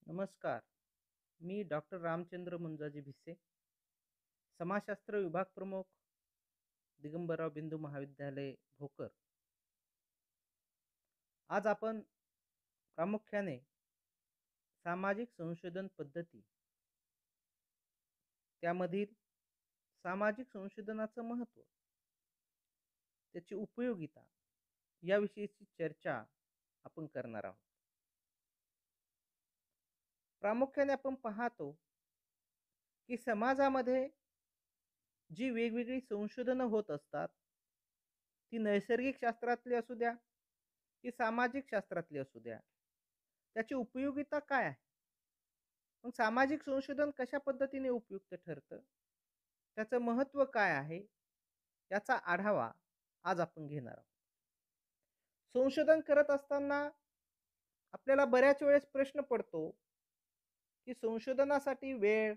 नमस्कार. मी डॉक्टर रामचंद्र मुंजाजी भिसे, समाजशास्त्र विभाग प्रमुख, दिगंबरराव बिंदू महाविद्यालय भोकर. आज आपण प्रामुख्याने सामाजिक संशोधन पद्धती, त्यामधील सामाजिक संशोधनाचं महत्त्व, त्याची उपयोगिता याविषयीची चर्चा आपण करणार आहोत. प्रामुख्याने आपण पाहतो की समाजामध्ये जी वेगवेगळी संशोधनं होत असतात, ती नैसर्गिक शास्त्रातली असू द्या की सामाजिक शास्त्रातली असू द्या, त्याची उपयोगिता काय आहे? मग सामाजिक संशोधन कशा पद्धतीने उपयुक्त ठरतं? त्याचं महत्त्व काय आहे? याचा आढावा आज आपण घेणार आहोत. संशोधन करत असताना आपल्याला बऱ्याच वेळेस प्रश्न पडतो, की संशोधनासाठी वेळ,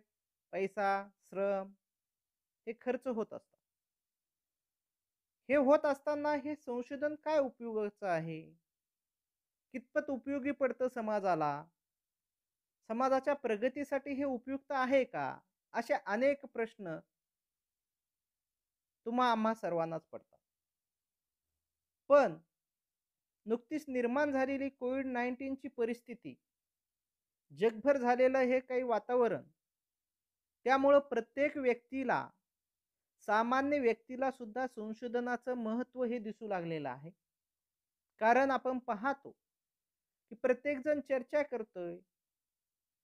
पैसा, श्रम हे खर्च होत असतात. हे होत असताना हे संशोधन काय उपयोगाचं आहे? कितपत उपयोगी पडतं समाजाला? समाजाच्या प्रगतीसाठी हे उपयुक्त आहे का? असे अनेक प्रश्न आम्हा सर्वांनाच पडतात. पण नुकतीच निर्माण झालेली कोविड-19 ची परिस्थिती, जगभर झालेलं हे काही वातावरण, त्यामुळं प्रत्येक व्यक्तीला, सामान्य व्यक्तीला सुद्धा संशोधनाचं महत्त्व हे दिसू लागलेलं आहे. कारण आपण पाहतो, की प्रत्येकजण चर्चा करतोय,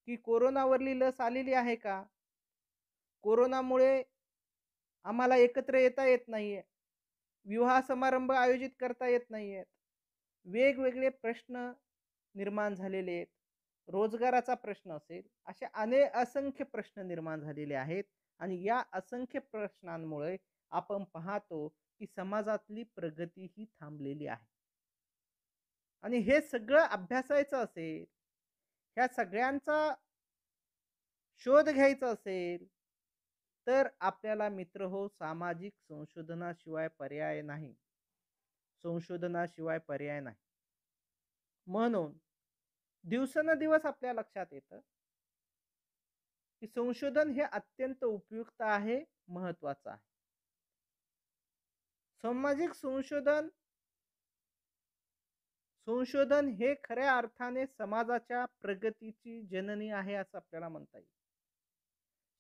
की कोरोनावरली लस आलेली आहे का? कोरोनामुळे आम्हाला एकत्र येता येत नाहीये. विवाह समारंभ आयोजित करता येत नाहीयेत. वेगवेगळे प्रश्न निर्माण झालेले आहेत. रोजगाराचा प्रश्न असेल, असे असंख्य प्रश्न निर्माण झालेले आहेत आणि या असंख्य प्रश्नांमुळे आपण पाहतो, की समाजातली प्रगती ही थांबलेली आहे. आणि हे सगळं अभ्यासायचं असेल, ह्या सगळ्यांचा शोध घ्यायचा असेल, तर आपल्याला मित्रहो सामाजिक संशोधनाशिवाय पर्याय नाही. संशोधनाशिवाय पर्याय नाही. म्हणून दिवसेंदिवस आपल्या लक्षात येतं, की संशोधन हे अत्यंत उपयुक्त आहे, महत्त्वाचं आहे. सामाजिक संशोधन संशोधन हे खऱ्या अर्थाने समाजाच्या प्रगतीची जननी आहे असं आपल्याला म्हणता येईल.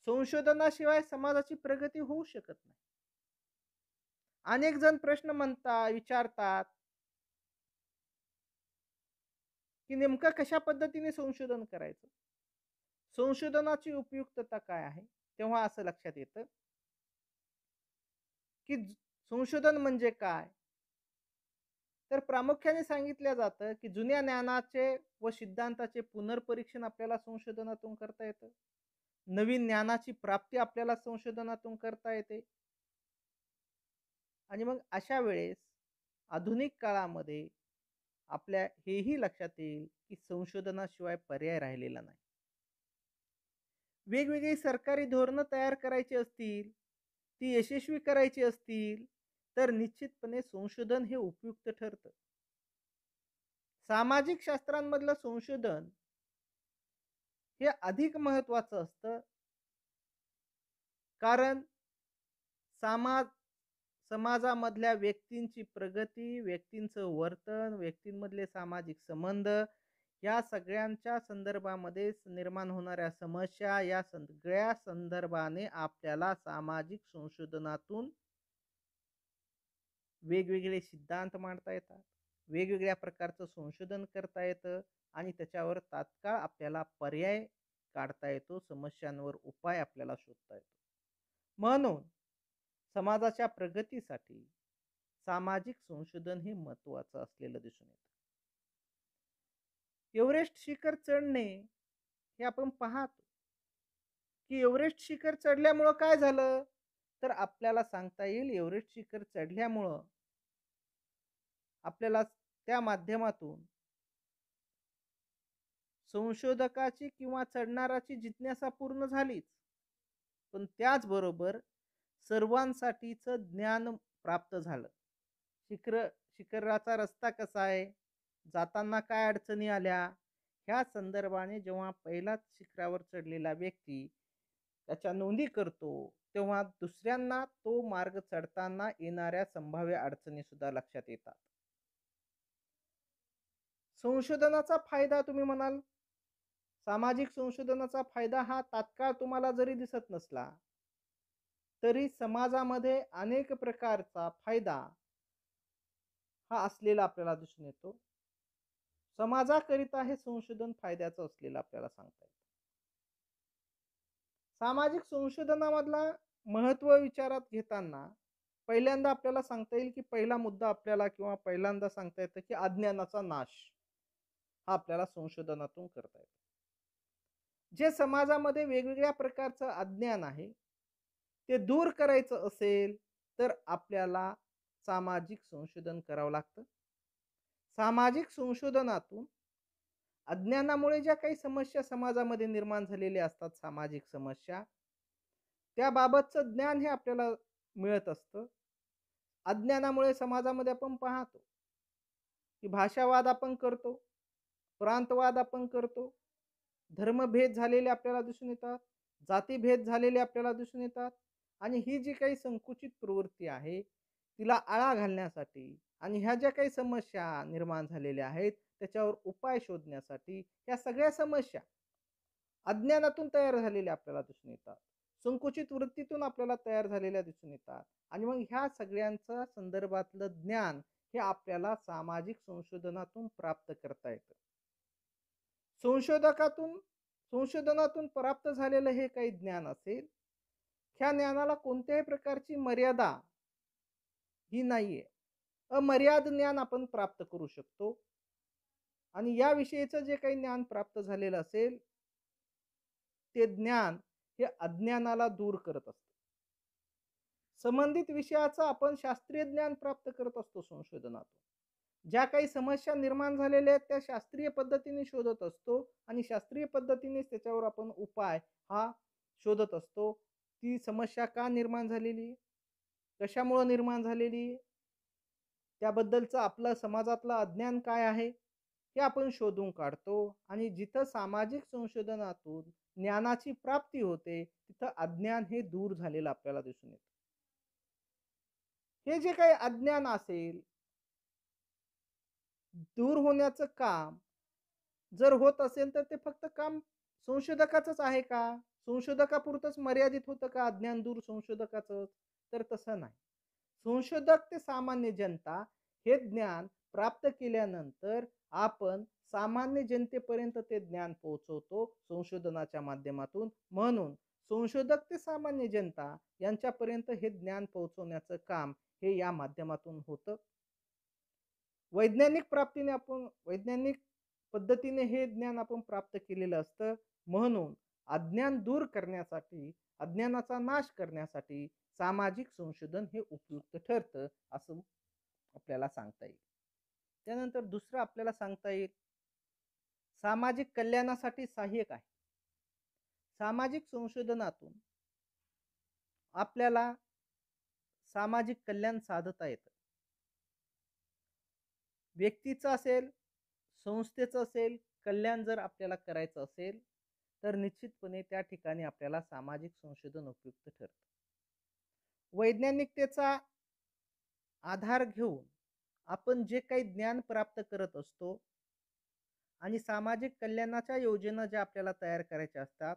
संशोधनाशिवाय समाजाची प्रगती होऊ शकत नाही. अनेक जण प्रश्न विचारतात, की नेमकं कशा पद्धतीने संशोधन करायचं? संशोधनाची उपयुक्तता काय आहे? तेव्हा असं लक्षात येतं, की संशोधन म्हणजे काय? तर प्रामुख्याने सांगितलं जातं, की जुन्या ज्ञानाचे व सिद्धांताचे पुनर्परीक्षण आपल्याला संशोधनातून करता येतं. नवीन ज्ञानाची प्राप्ती आपल्याला संशोधनातून करता येते. आणि मग अशा वेळेस आधुनिक काळामध्ये आपल्या हेही लक्षात येईल, की संशोधनाशिवाय पर्याय राहिलेला नाही. वेगवेगळी सरकारी धोरणं तयार करायची असतील, ती यशस्वी करायची असतील, तर निश्चितपणे संशोधन हे उपयुक्त ठरतं. सामाजिक शास्त्रांमधलं संशोधन हे अधिक महत्त्वाचं असतं. कारण समाज समाजामधल्या व्यक्तींची प्रगती, व्यक्तींचं वर्तन, व्यक्तींमधले सामाजिक संबंध या सगळ्यांच्या संदर्भामध्ये निर्माण होणाऱ्या समस्या या सगळ्या संदर्भाने आपल्याला सामाजिक संशोधनातून वेगवेगळे सिद्धांत मांडता येतात. वेगवेगळ्या प्रकारचं संशोधन करता येतं आणि त्याच्यावर तात्काळ आपल्याला पर्याय काढता येतो, समस्यांवर उपाय आपल्याला शोधता येतो. म्हणून समाजाच्या प्रगतीसाठी सामाजिक संशोधन हे महत्त्वाचं असलेलं दिसून येतं. एव्हरेस्ट शिखर चढणे हे आपण पाहतो, की एव्हरेस्ट शिखर चढल्यामुळं काय झालं? तर आपल्याला सांगता येईल एव्हरेस्ट शिखर चढल्यामुळं आपल्याला त्या माध्यमातून संशोधकाची किंवा चढणाराची जिज्ञासा पूर्ण झालीच. पण त्याचबरोबर सर्वांसाठीचं ज्ञान प्राप्त झालं. शिखराचा रस्ता कसा आहे? जाताना काय अडचणी आल्या? ह्या संदर्भाने जेव्हा पहिलाच शिखरावर चढलेला व्यक्ती त्याच्या नोंदी करतो, तेव्हा दुसऱ्यांना तो मार्ग चढताना येणाऱ्या संभाव्य अडचणी सुद्धा लक्षात येतात. संशोधनाचा फायदा तुम्ही म्हणाल, सामाजिक संशोधनाचा फायदा हा तात्काळ तुम्हाला जरी दिसत नसला, तरी समाजामध्ये अनेक प्रकारचा फायदा हा असलेला आपल्याला दिसून येतो. समाजाकरिता हे संशोधन फायद्याचं असलेलं आपल्याला सांगता येतं. सामाजिक संशोधनामधला महत्त्व विचारात घेताना पहिल्यांदा आपल्याला सांगता येईल, की पहिला मुद्दा आपल्याला किंवा पहिल्यांदा सांगता येतं, की अज्ञानाचा नाश हा आपल्याला संशोधनातून करता येतो. जे समाजामध्ये वेगवेगळ्या प्रकारचं अज्ञान आहे, ते दूर करायचं असेल, तर आपल्याला सामाजिक संशोधन करावं लागतं. सामाजिक संशोधनातून अज्ञानामुळे ज्या काही समस्या समाजामध्ये निर्माण झालेल्या असतात, सामाजिक समस्या, त्याबाबतचं ज्ञान हे आपल्याला मिळत असतं. अज्ञानामुळे समाजामध्ये आपण पाहतो, की भाषावाद आपण करतो, प्रांतवाद आपण करतो, धर्मभेद झालेले आपल्याला दिसून येतात, जातीभेद झालेले आपल्याला दिसून येतात आणि ही जी काही संकुचित प्रवृत्ती आहे, तिला आळा घालण्यासाठी आणि ह्या ज्या काही समस्या निर्माण झालेल्या आहेत, त्याच्यावर उपाय शोधण्यासाठी या सगळ्या समस्या अज्ञानातून तयार झालेल्या आपल्याला दिसून येतात. संकुचित वृत्तीतून आपल्याला तयार झालेल्या दिसून येतात आणि मग ह्या सगळ्यांचा संदर्भातलं ज्ञान हे आपल्याला सामाजिक संशोधनातून प्राप्त करता येतं. संशोधकातून संशोधनातून प्राप्त झालेलं हे काही ज्ञान असेल, ह्या ज्ञानाला कोणत्याही प्रकारची मर्यादा ही नाहीये. अमर्याद ज्ञान आपण प्राप्त करू शकतो आणि याविषयीचं जे काही ज्ञान प्राप्त झालेलं असेल, ते ज्ञान हे अज्ञानाला दूर करत असतं. संबंधित विषयाचं आपण शास्त्रीय ज्ञान प्राप्त करत असतो संशोधनातून. ज्या काही समस्या निर्माण झालेल्या आहेत त्या शास्त्रीय पद्धतीने शोधत असतो आणि शास्त्रीय पद्धतीनेच त्याच्यावर आपण उपाय हा शोधत असतो. ती समस्या का निर्माण झालेली, कशामुळे निर्माण झालेली, त्याबद्दलचं आपलं समाजातलं अज्ञान काय आहे हे आपण शोधून काढतो आणि जिथं सामाजिक संशोधनातून ज्ञानाची प्राप्ती होते तिथं अज्ञान हे दूर झालेलं आपल्याला दिसून येतं. हे जे काही अज्ञान असेल, दूर होण्याचं काम जर होत असेल तर ते फक्त काम संशोधकाचंच आहे का? संशोधकापुरतंच मर्यादित होतं का अज्ञान दूर संशोधकाचं? तर तसं नाही. संशोधक ते सामान्य जनता हे ज्ञान प्राप्त केल्यानंतर आपण सामान्य जनतेपर्यंत ते ज्ञान पोहोचवतो संशोधनाच्या माध्यमातून. म्हणून संशोधक ते सामान्य जनता यांच्यापर्यंत हे ज्ञान पोहोचवण्याचं काम हे या माध्यमातून होतं. वैज्ञानिक पद्धतीने हे ज्ञान आपण प्राप्त केलेलं असतं. म्हणून अज्ञान दूर करण्यासाठी, अज्ञानाचा नाश करण्यासाठी सामाजिक संशोधन हे उपयुक्त ठरतं असं आपल्याला सांगता येईल. त्यानंतर दुसरं आपल्याला सांगता येईल, सामाजिक कल्याणासाठी सहाय्यक आहे. सामाजिक संशोधनातून आपल्याला सामाजिक कल्याण साधता येतं. व्यक्तीचं असेल, संस्थेचं असेल, कल्याण जर आपल्याला करायचं असेल तर निश्चितपणे त्या ठिकाणी आपल्याला सामाजिक संशोधन उपयुक्त ठरतं. वैज्ञानिकतेचा आधार घेऊन आपण जे काही ज्ञान प्राप्त करत असतो आणि सामाजिक कल्याणाच्या योजना ज्या आपल्याला तयार करायच्या असतात,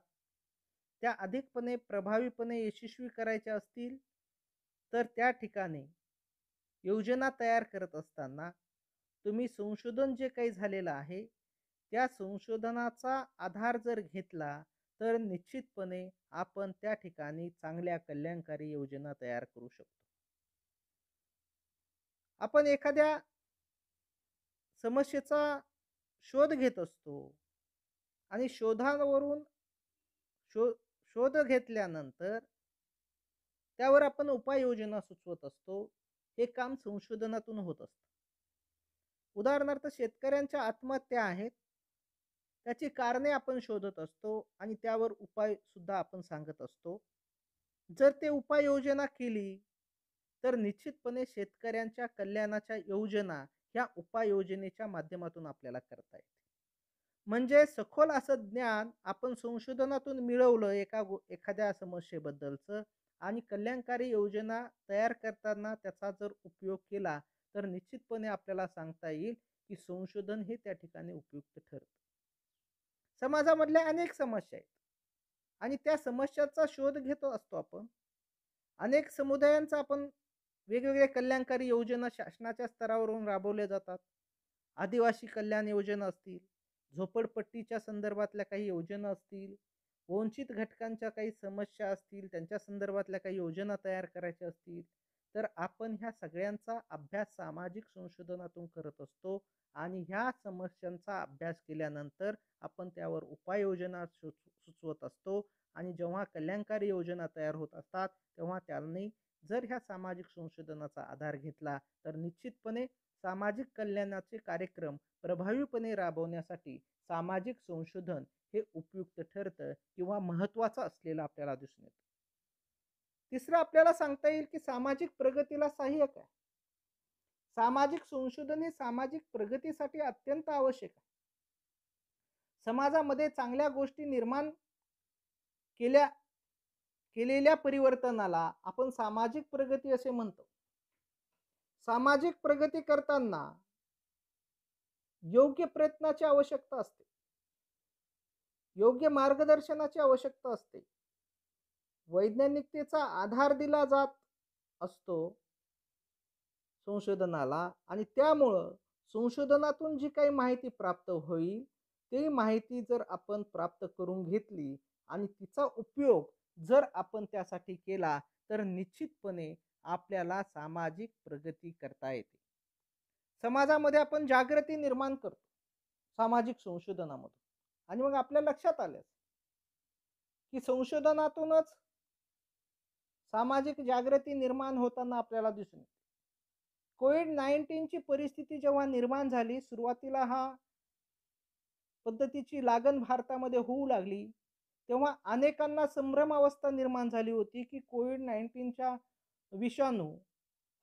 त्या अधिकपणे प्रभावीपणे यशस्वी करायच्या असतील तर त्या ठिकाणी योजना तयार करत असताना तुम्ही संशोधन जे काही झालेलं आहे त्या संशोधनाचा आधार जर घेतला तर निश्चितपणे आपण त्या ठिकाणी चांगल्या कल्याणकारी योजना तयार करू शकतो. आपण एखाद्या समस्येचा शोध घेत असतो आणि शोधावरून शोध घेतल्यानंतर त्यावर आपण उपाययोजना सुचवत असतो. हे काम संशोधनातून होत असतं. उदाहरणार्थ शेतकऱ्यांच्या आत्महत्या आहेत, त्याची कारणे आपण शोधत असतो आणि त्यावर उपाय सुद्धा आपण सांगत असतो. जर ते उपाययोजना केली तर निश्चितपणे शेतकऱ्यांच्या कल्याणाच्या योजना ह्या उपाययोजनेच्या माध्यमातून आपल्याला करता येते. म्हणजे सखोल असं ज्ञान आपण संशोधनातून मिळवलं एखाद्या समस्येबद्दलचं आणि कल्याणकारी योजना तयार करताना त्याचा जर उपयोग केला, तर निश्चितपणे आपल्याला सांगता येईल, की संशोधन हे त्या ठिकाणी उपयुक्त ठरतं. समाजामधल्या अनेक समस्या आहेत आणि त्या समस्याचा शोध घेत असतो आपण. अनेक समुदायांचा आपण वेगवेगळ्या कल्याणकारी योजना शासनाच्या स्तरावरून राबवल्या जातात. आदिवासी कल्याण योजना असतील, झोपडपट्टीच्या संदर्भातल्या काही योजना असतील, वंचित घटकांच्या काही समस्या असतील, त्यांच्या संदर्भातल्या काही योजना तयार करायच्या असतील, तर आपण ह्या सगळ्यांचा अभ्यास सामाजिक संशोधनातून करत असतो आणि ह्या समस्यांचा अभ्यास केल्यानंतर आपण त्यावर उपाययोजना सुचवत असतो आणि जेव्हा कल्याणकारी योजना तयार होत असतात, तेव्हा त्यांनी जर ह्या सामाजिक संशोधनाचा आधार घेतला, तर निश्चितपणे सामाजिक कल्याणाचे कार्यक्रम प्रभावीपणे राबवण्यासाठी सामाजिक संशोधन हे उपयुक्त ठरतं किंवा महत्त्वाचं असलेलं आपल्याला दिसून येतं. तिसरं आपल्याला सांगता येईल, की सामाजिक प्रगतीला सहाय्यक आहे. सामाजिक संशोधन हे सामाजिक प्रगतीसाठी अत्यंत आवश्यक आहे. समाजामध्ये चांगल्या गोष्टी निर्माण केलेल्या परिवर्तनाला आपण सामाजिक प्रगती असे म्हणतो. सामाजिक प्रगती करताना योग्य प्रयत्नाची आवश्यकता असते. योग्य मार्गदर्शनाची आवश्यकता असते. वैज्ञानिकतेचा आधार दिला जात असतो संशोधनाला आणि त्यामुळं संशोधनातून जी काही माहिती प्राप्त होईल, ती माहिती जर आपण प्राप्त करून घेतली आणि तिचा उपयोग जर आपण त्यासाठी केला, तर निश्चितपणे आपल्याला सामाजिक प्रगती करता येते. समाजामध्ये आपण जागृती निर्माण करतो सामाजिक संशोधनामधून आणि मग आपल्या लक्षात आलं, की संशोधनातूनच सामाजिक जागृती निर्माण होताना आपल्याला दिसून येते. कोविड-19 परिस्थिती जेव्हा निर्माण झाली, सुरुवातीला पद्धतीची लागण भारतामध्ये होऊ लागली, तेव्हा अनेकांना संभ्रमावस्था निर्माण झाली होती, की कोविड-19च्या विषाणू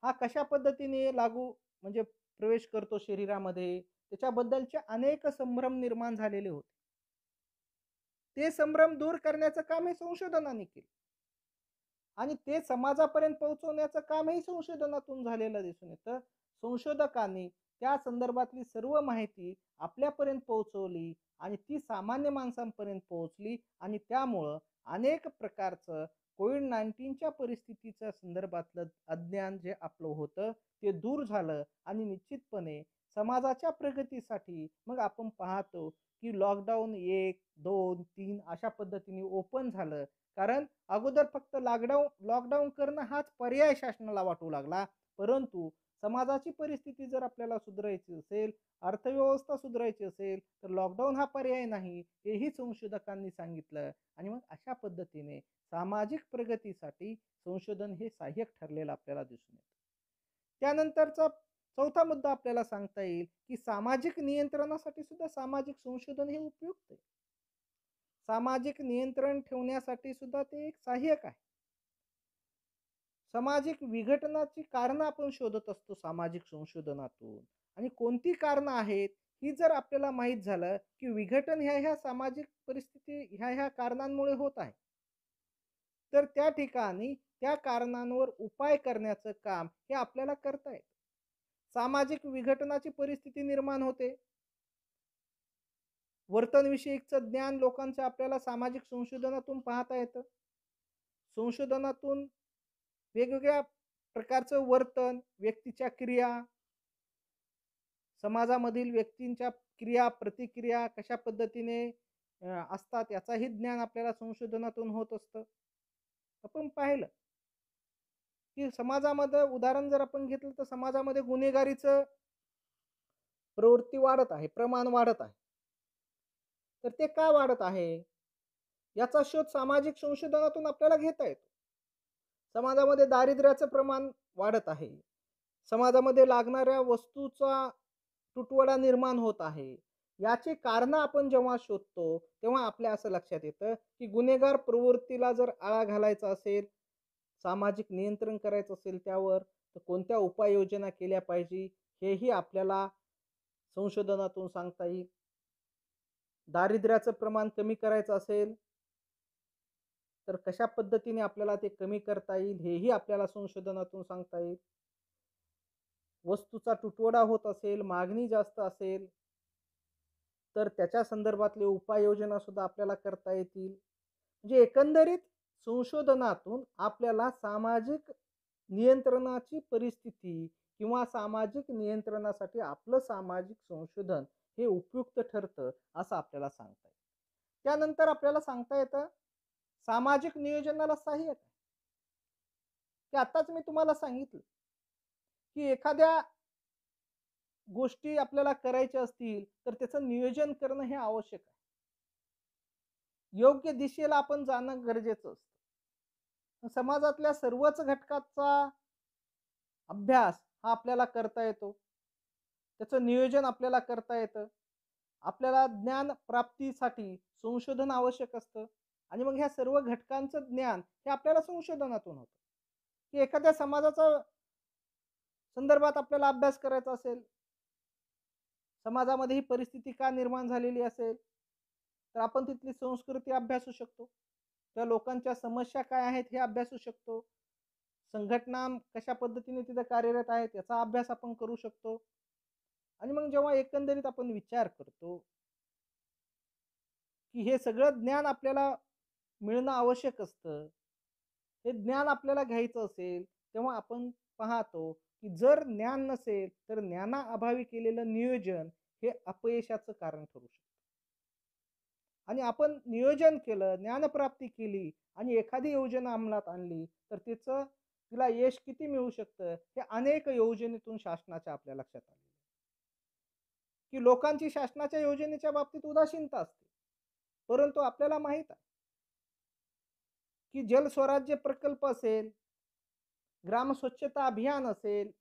हा कशा पद्धतीने म्हणजे प्रवेश करतो शरीरामध्ये, त्याच्याबद्दलचे अनेक संभ्रम निर्माण झालेले होते. ते संभ्रम दूर करण्याचं काम हे संशोधनाने केलं आणि ते समाजापर्यंत पोहोचवण्याचं कामही संशोधनातून झालेलं दिसून येतं. संशोधकांनी त्या संदर्भातली सर्व माहिती आपल्यापर्यंत पोहोचवली आणि ती सामान्य माणसांपर्यंत पोहोचली आणि त्यामुळं अनेक प्रकारचं कोविड-19च्या परिस्थितीच्या संदर्भातलं अज्ञान जे आपलं होतं ते दूर झालं आणि निश्चितपणे समाजाच्या प्रगतीसाठी मग आपण पाहतो, की लॉकडाऊन 1, 2, 3 अशा पद्धतीने ओपन झालं. कारण अगोदर फक्त लॉकडाऊन करणं हाच पर्याय शासनाला वाटू लागला. परंतु समाजाची परिस्थिती जर आपल्याला सुधारायची असेल, अर्थव्यवस्था सुधारायची असेल, तर लॉकडाऊन हा पर्याय नाही, हेही संशोधकांनी सांगितलं आणि मग अशा पद्धतीने सामाजिक प्रगतीसाठी संशोधन हे सहाय्यक ठरलेलं आपल्याला दिसून येतं. त्यानंतरचा चौथा मुद्दा आपल्याला सांगता येईल, की सामाजिक नियंत्रणासाठी सुद्धा सामाजिक संशोधन हे उपयुक्त आहे. सामाजिक नियंत्रण ठेवण्यासाठी सुद्धा ते एक सहाय्यक आहे. सामाजिक विघटनाची कारणं आपण शोधत असतो सामाजिक संशोधनातून आणि कोणती कारणं आहेत ही जर आपल्याला माहीत झालं, की विघटन ह्या सामाजिक परिस्थिती ह्या कारणांमुळे होत आहे, तर त्या ठिकाणी त्या कारणांवर उपाय करण्याचं काम हे आपल्याला करता येतं. सामाजिक विघटनाची परिस्थिती निर्माण होते. वर्तनविषयीचं ज्ञान लोकांचं आपल्याला सामाजिक संशोधनातून पाहता येतं. संशोधनातून वेगवेगळ्या प्रकारचं वर्तन, व्यक्तीच्या क्रिया, समाजामधील व्यक्तींच्या क्रिया, प्रतिक्रिया कशा पद्धतीने असतात याचाही ज्ञान आपल्याला संशोधनातून होत असतं. आपण पाहिलं, की समाजामध्ये उदाहरण जर आपण घेतलं तर समाजामध्ये गुन्हेगारीचं प्रवृत्ती वाढत आहे, प्रमाण वाढत आहे. तर ते का वाढत आहे? याचा शोध सामाजिक संशोधनातून आपल्याला घेता येतो. समाजामध्ये दारिद्र्याचं प्रमाण वाढत आहे. समाजामध्ये लागणाऱ्या वस्तूचा तुटवडा निर्माण होत आहे. याची कारणं आपण जेव्हा शोधतो, तेव्हा आपल्या असं लक्षात येतं, की गुन्हेगार प्रवृत्तीला जर आळा घालायचा असेल, सामाजिक नियंत्रण करायचं असेल त्यावर, तर कोणत्या उपाययोजना केल्या पाहिजे, हेही आपल्याला संशोधनातून सांगता येईल. दारिद्र्याचं प्रमाण कमी करायचं असेल तर कशा पद्धतीने आपल्याला ते कमी करता येईल हेही आपल्याला संशोधनातून सांगता येईल. वस्तूचा तुटवडा होत असेल, मागणी जास्त असेल, तर त्याच्या संदर्भातले उपाययोजना सुद्धा आपल्याला करता येतील. म्हणजे एकंदरीत संशोधनातून आपल्याला सामाजिक नियंत्रणाची परिस्थिती किंवा सामाजिक नियंत्रणासाठी आपलं सामाजिक संशोधन हे उपयुक्त ठरतं असं आपल्याला सांगता येतं. त्यानंतर आपल्याला सांगता येतं सामाजिक नियोजनाला सहाय्यक आहे, की आताच मी तुम्हाला सांगितलं, की एखाद्या गोष्टी आपल्याला करायच्या असतील तर त्याचं नियोजन करणं हे आवश्यक आहे. योग्य दिशेला आपण जाणं गरजेचं असतं. समाजातल्या सर्वच घटकाचा अभ्यास हा आपल्याला करता येतो. त्याचं नियोजन आपल्याला करता येतं. आपल्याला ज्ञान प्राप्तीसाठी संशोधन आवश्यक असतं आणि मग ह्या सर्व घटकांचं ज्ञान हे आपल्याला संशोधनातून होतं. की एखाद्या समाजाचा संदर्भात आपल्याला अभ्यास करायचा असेल, समाजामध्ये ही परिस्थिती का निर्माण झालेली असेल, तर आपण तिथली संस्कृती अभ्यासू शकतो. त्या लोकांच्या समस्या काय आहेत हे अभ्यासू शकतो. संघटना कशा पद्धतीने तिथं कार्यरत आहेत याचा अभ्यास आपण करू शकतो. आणि मग जेव्हा एकंदरीत आपण विचार करतो, की हे सगळं ज्ञान आपल्याला मिळणं आवश्यक असतं. हे ज्ञान आपल्याला घ्यायचं असेल, तेव्हा आपण पाहतो, की जर ज्ञान नसेल, तर ज्ञानाअभावी केलेलं नियोजन हे अपयशाचं कारण ठरू शकतं. आणि आपण नियोजन केलं, ज्ञानप्राप्ती केली आणि एखादी योजना अंमलात आणली, तर तिला यश किती मिळू शकतं, हे अनेक योजनेतून शासनाच्या आपल्या लक्षात आलं, की लोकांची शासनाच्या योजनेच्या बाबतीत उदासीनता असते. परंतु आपल्याला माहीत आहे, की जलस्वराज्य प्रकल्प असेल, ग्राम स्वच्छता अभियान असेल,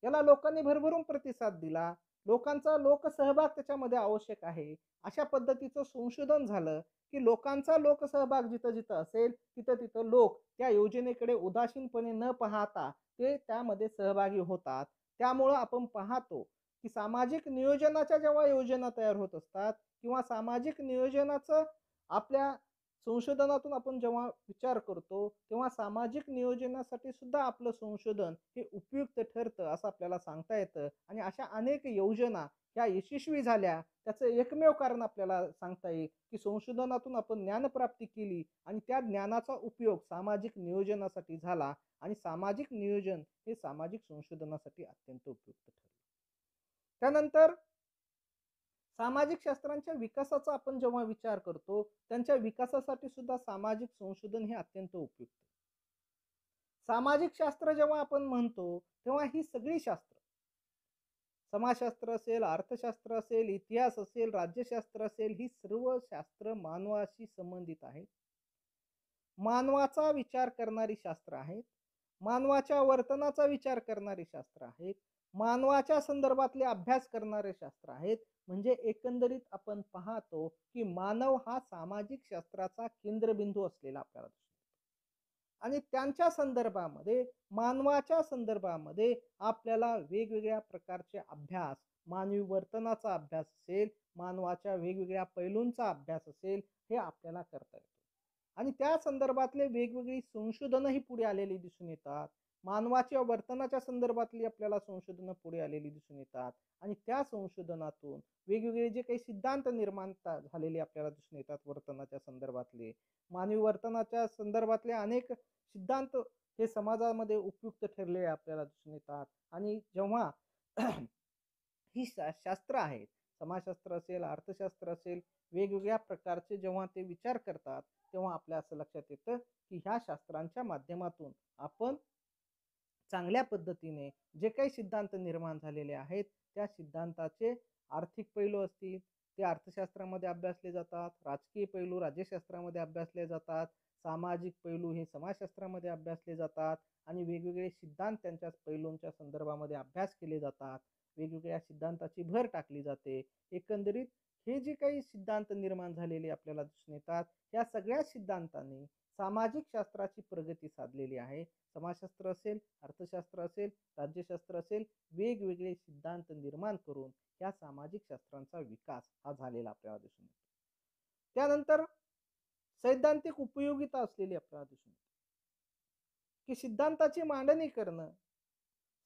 याला लोकांनी भरभरून प्रतिसाद दिला. लोकांचा लोकसहभाग त्याच्यामध्ये आवश्यक आहे. अशा पद्धतीचं संशोधन झालं, की लोकांचा लोकसहभाग जिथं-जिथं असेल, तिथं-तिथं लोक त्या योजनेकडे उदासीनपणे न पाहता ते त्यामध्ये सहभागी होतात. त्यामुळं आपण पाहतो, की सामाजिक नियोजनाच्या जेव्हा योजना तयार होत असतात किंवा सामाजिक नियोजनाचं आपल्या संशोधनातून आपण जेव्हा विचार करतो, तेव्हा सामाजिक नियोजनासाठी सुद्धा आपलं संशोधन हे उपयुक्त ठरतं असं आपल्याला सांगता येतं. आणि अशा अनेक योजना ह्या यशस्वी झाल्या. त्याचं एकमेव कारण आपल्याला सांगता येईल, की संशोधनातून आपण ज्ञानप्राप्ती केली आणि त्या ज्ञानाचा उपयोग सामाजिक नियोजनासाठी झाला आणि सामाजिक नियोजन हे सामाजिक संशोधनासाठी अत्यंत उपयुक्त ठरलं. त्यानंतर सामाजिक शास्त्रांच्या विकासाचा आपण जेव्हा विचार करतो, त्यांच्या विकासासाठी सुद्धा सामाजिक संशोधन हे अत्यंत उपयुक्त. सामाजिक शास्त्र जेव्हा आपण म्हणतो, तेव्हा ही सगळी शास्त्र, समाजशास्त्र असेल, अर्थशास्त्र असेल, इतिहास असेल, राज्यशास्त्र असेल, ही सर्व शास्त्र मानवाशी संबंधित आहेत. मानवाचा विचार करणारी शास्त्र आहेत. मानवाच्या वर्तनाचा विचार करणारी शास्त्र आहेत. मानवाच्या संदर्भातले अभ्यास करणारे शास्त्र आहेत. म्हणजे एकंदरीत आपण पाहतो, की मानव हा सामाजिक शास्त्राचा केंद्रबिंदू असलेला आपल्याला दिसतो. आणि त्यांच्या संदर्भामध्ये, मानवाच्या संदर्भामध्ये आपल्याला वेगवेगळ्या प्रकारचे अभ्यास, मानवी वर्तनाचा अभ्यास असेल, मानवाच्या वेगवेगळ्या पैलूंचा अभ्यास असेल, हे आपल्याला करता येतं. आणि त्या संदर्भातले वेगवेगळी संशोधनही पुढे आलेली दिसून येतात. मानवाच्या वर्तनाच्या संदर्भातली आपल्याला संशोधनं पुढे आलेली दिसून येतात आणि त्या संशोधनातून वेगवेगळे जे काही सिद्धांत निर्माण झालेले आपल्याला दिसून येतात वर्तनाच्या संदर्भातले, मानवी वर्तनाच्या संदर्भातले अनेक सिद्धांत हे समाजामध्ये उपयुक्त ठरले आपल्याला दिसून येतात. आणि जेव्हा ही शास्त्र आहेत, समाजशास्त्र असेल, अर्थशास्त्र असेल, वेगवेगळ्या प्रकारचे जेव्हा ते विचार करतात, तेव्हा आपल्या असं लक्षात येतं, की ह्या शास्त्रांच्या माध्यमातून आपण चांगल्या पद्धतीने जे काही सिद्धांत निर्माण झालेले आहेत, त्या सिद्धांताचे आर्थिक पैलू असतील, ते अर्थशास्त्रामध्ये अभ्यासले जातात. राजकीय पैलू राज्यशास्त्रामध्ये अभ्यासले जातात. सामाजिक पैलू हे समाजशास्त्रामध्ये अभ्यासले जातात आणि वेगवेगळे सिद्धांत त्यांच्या पैलूंच्या संदर्भामध्ये अभ्यास केले जातात. वेगवेगळ्या सिद्धांताची भर टाकली जाते. एकंदरीत हे जे काही सिद्धांत निर्माण झालेले आपल्याला दिसून येतात, या सगळ्या सिद्धांतांनी सामाजिक शास्त्राची प्रगती साधलेली आहे. समाजशास्त्र असेल, अर्थशास्त्र असेल, राज्यशास्त्र असेल, वेगवेगळे सिद्धांत निर्माण करून या सामाजिक शास्त्रांचा विकास हा झालेला आपल्याला दिसून येतो. त्यानंतर सैद्धांतिक उपयोगिता असलेली आपल्याला दिसून येते की सिद्धांताची मांडणी करणं,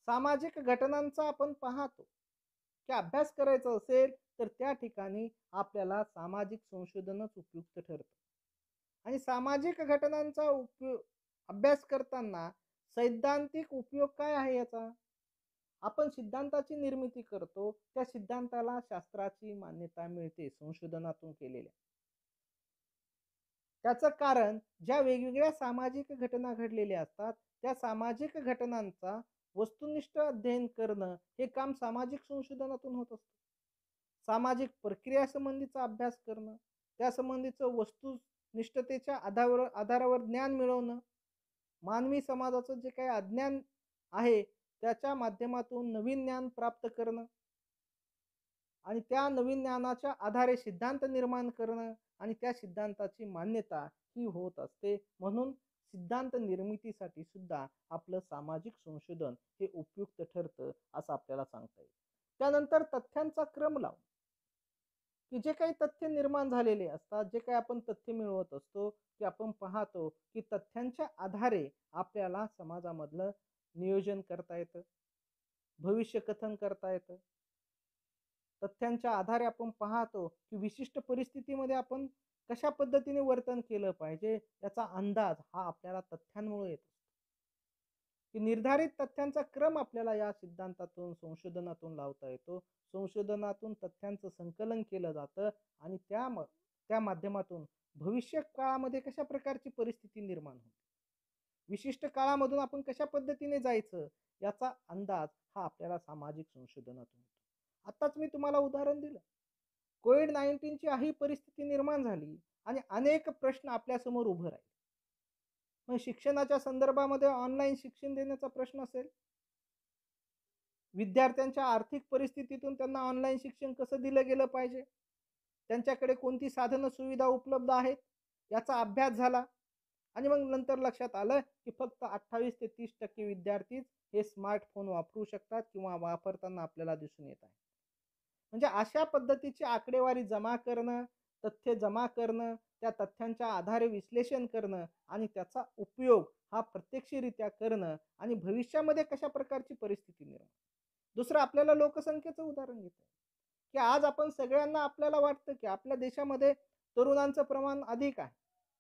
सामाजिक घटनांचा आपण पाहतो की अभ्यास करायचा असेल तर त्या ठिकाणी आपल्याला सामाजिक संशोधनच उपयुक्त ठरतं. आणि सामाजिक घटनांचा अभ्यास करताना सैद्धांतिक उपयोग काय आहे याचा? आपण सिद्धांताची निर्मिती करतो, त्या सिद्धांताला शास्त्राची मान्यता मिळते संशोधनातून केलेल्या. त्याचं कारण ज्या वेगवेगळ्या सामाजिक घटना घडलेल्या असतात त्या सामाजिक घटनांचा वस्तुनिष्ठ अध्ययन करणं हे काम सामाजिक संशोधनातून होत असतं. सामाजिक प्रक्रिया संबंधीचा अभ्यास करणं, त्या संबंधीचं वस्तुनिष्ठतेच्या आधारावर ज्ञान मिळवणं, मानवी समाजाचं जे काही अज्ञान आहे त्याच्या माध्यमातून नवीन ज्ञान प्राप्त करणं आणि त्या नवीन ज्ञानाच्या आधारे सिद्धांत निर्माण करणं आणि त्या सिद्धांताची मान्यता ही होत असते. म्हणून सिद्धांत निर्मितीसाठी सुद्धा आपलं सामाजिक संशोधन हे उपयुक्त ठरतं असं आपल्याला सांगता येईल. त्यानंतर तथ्यांचा क्रम लावून की जे काही तथ्य निर्माण झालेले असतात, जे काही आपण तथ्य मिळवत असतो की आपण पाहतो की तथ्यांच्या आधारे आपल्याला समाजामधलं नियोजन करता येतं, भविष्य कथन करता येतं. तथ्यांच्या आधारे आपण पाहतो की विशिष्ट परिस्थितीमध्ये आपण कशा पद्धतीने वर्तन केलं पाहिजे याचा अंदाज हा आपल्याला तथ्यांमुळे येतो. की निर्धारित तथ्यांचा क्रम आपल्याला या सिद्धांतातून संशोधनातून लावता येतो. संशोधनातून तथ्यांचं संकलन केलं जातं आणि त्या माध्यमातून भविष्य काळामध्ये कशा प्रकारची परिस्थिती निर्माण होते, विशिष्ट काळामधून आपण कशा पद्धतीने जायचं याचा अंदाज हा आपल्याला सामाजिक संशोधनातून होतो. आताच मी तुम्हाला उदाहरण दिलं, कोविड-19ची ही परिस्थिती निर्माण झाली आणि अनेक प्रश्न आपल्यासमोर उभे राहिले. मग शिक्षणाच्या संदर्भामध्ये ऑनलाईन शिक्षण देण्याचा प्रश्न असेल, विद्यार्थ्यांच्या आर्थिक परिस्थितीतून त्यांना ऑनलाईन शिक्षण कसं दिलं गेलं पाहिजे, त्यांच्याकडे कोणती साधनं सुविधा उपलब्ध आहेत याचा अभ्यास झाला आणि मग नंतर लक्षात आलं की फक्त 28 ते 30% विद्यार्थीच हे स्मार्टफोन वापरू शकतात किंवा वापरताना आपल्याला दिसून येत आहे. म्हणजे अशा पद्धतीची आकडेवारी जमा करणं, तथ्य जमा करणं, त्या तथ्यांच्या आधारे विश्लेषण करणं आणि त्याचा उपयोग हा प्रत्यक्षरित्या करणं आणि भविष्यामध्ये कशा प्रकारची परिस्थिती निर्माण. दुसरं आपल्याला लोकसंख्येचं उदाहरण घेतो की आज आपण सगळ्यांना आपल्याला वाटतं की आपल्या देशामध्ये तरुणांचं प्रमाण अधिक आहे,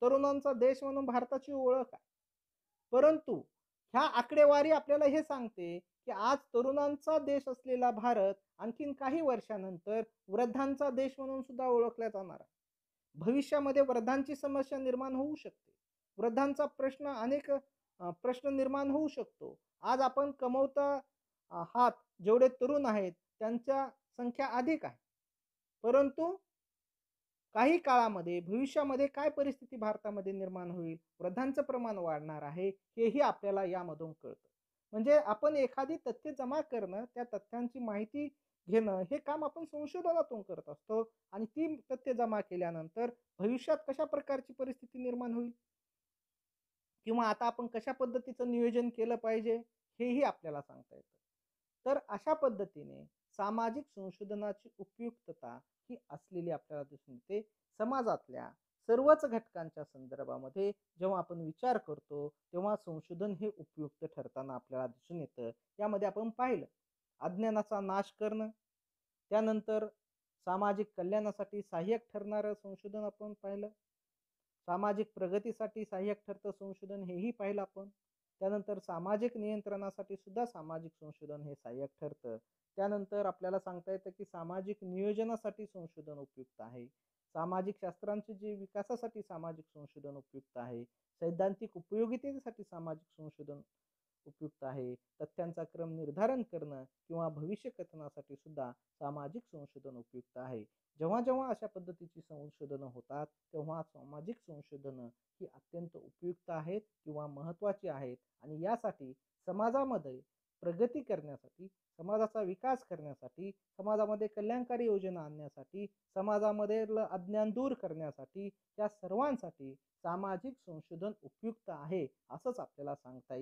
तरुणांचा देश म्हणून भारताची ओळख आहे. परंतु ह्या आकडेवारी आपल्याला हे सांगते की आज तरुणांचा देश असलेला भारत आणखीन काही वर्षानंतर वृद्धांचा देश म्हणून सुद्धा ओळखला जाणार आहे. भविष्यामध्ये वृद्धांची समस्या निर्माण होऊ शकते, वृद्धांचा प्रश्न अनेक प्रश्न निर्माण होऊ शकतो. आज आपण कमवता आहात जेवढे तरुण आहेत त्यांच्या संख्या अधिक आहे, परंतु काही काळामध्ये भविष्यामध्ये काय परिस्थिती भारतामध्ये निर्माण होईल, वृद्धांचं प्रमाण वाढणार आहे हेही आपल्याला यामधून कळतं. म्हणजे आपण एखादी तथ्य जमा करणं, त्या तथ्यांची माहिती घेणं हे काम आपण संशोधनातून करत असतो आणि ती तथ्य जमा केल्यानंतर भविष्यात कशा प्रकारची परिस्थिती निर्माण होईल किंवा आता आपण कशा पद्धतीचं नियोजन केलं पाहिजे हेही आपल्याला सांगता येतं. तर अशा पद्धतीने सामाजिक संशोधनाची उपयुक्तता ही असलेली आपल्याला दिसून येते. समाजातल्या सर्वच घटकांच्या संदर्भामध्ये जेव्हा आपण विचार करतो तेव्हा संशोधन हे उपयुक्त ठरताना आपल्याला दिसून येतं. यामध्ये आपण पाहिलं अज्ञानाचा नाश करणं, त्यानंतर सामाजिक कल्याणासाठी सहाय्यक ठरणारं संशोधन आपण पाहिलं, सामाजिक प्रगतीसाठी सहाय्यक ठरतं संशोधन हेही पाहिलं आपण. त्यानंतर सामाजिक नियंत्रणासाठी सुद्धा सामाजिक संशोधन हे सहाय्यक ठरतं. त्यानंतर आपल्याला सांगता येतं की सामाजिक नियोजनासाठी संशोधन उपयुक्त आहे, सामाजिक शास्त्रांचे जे विकासासाठी सामाजिक संशोधन उपयुक्त आहे, सैद्धांतिक उपयोगितेसाठी सामाजिक संशोधन उपयुक्त आहे, तथ्यांचा क्रम निर्धारण करणं किंवा भविष्य कथनासाठी सुद्धा सामाजिक संशोधन उपयुक्त आहे. जेव्हा जेव्हा अशा पद्धतीची संशोधनं होतात तेव्हा सामाजिक संशोधनं ही अत्यंत उपयुक्त आहेत किंवा महत्त्वाची आहेत आणि यासाठी समाजामध्ये प्रगती करण्यासाठी, समाजाचा विकास करण्यासाठी, समाजामध्ये कल्याणकारी योजना आणण्यासाठी, समाजामध्ये अज्ञान दूर करण्यासाठी या सर्वांसाठी सामाजिक संशोधन उपयुक्त आहे असंच आपल्याला सांगता येईल.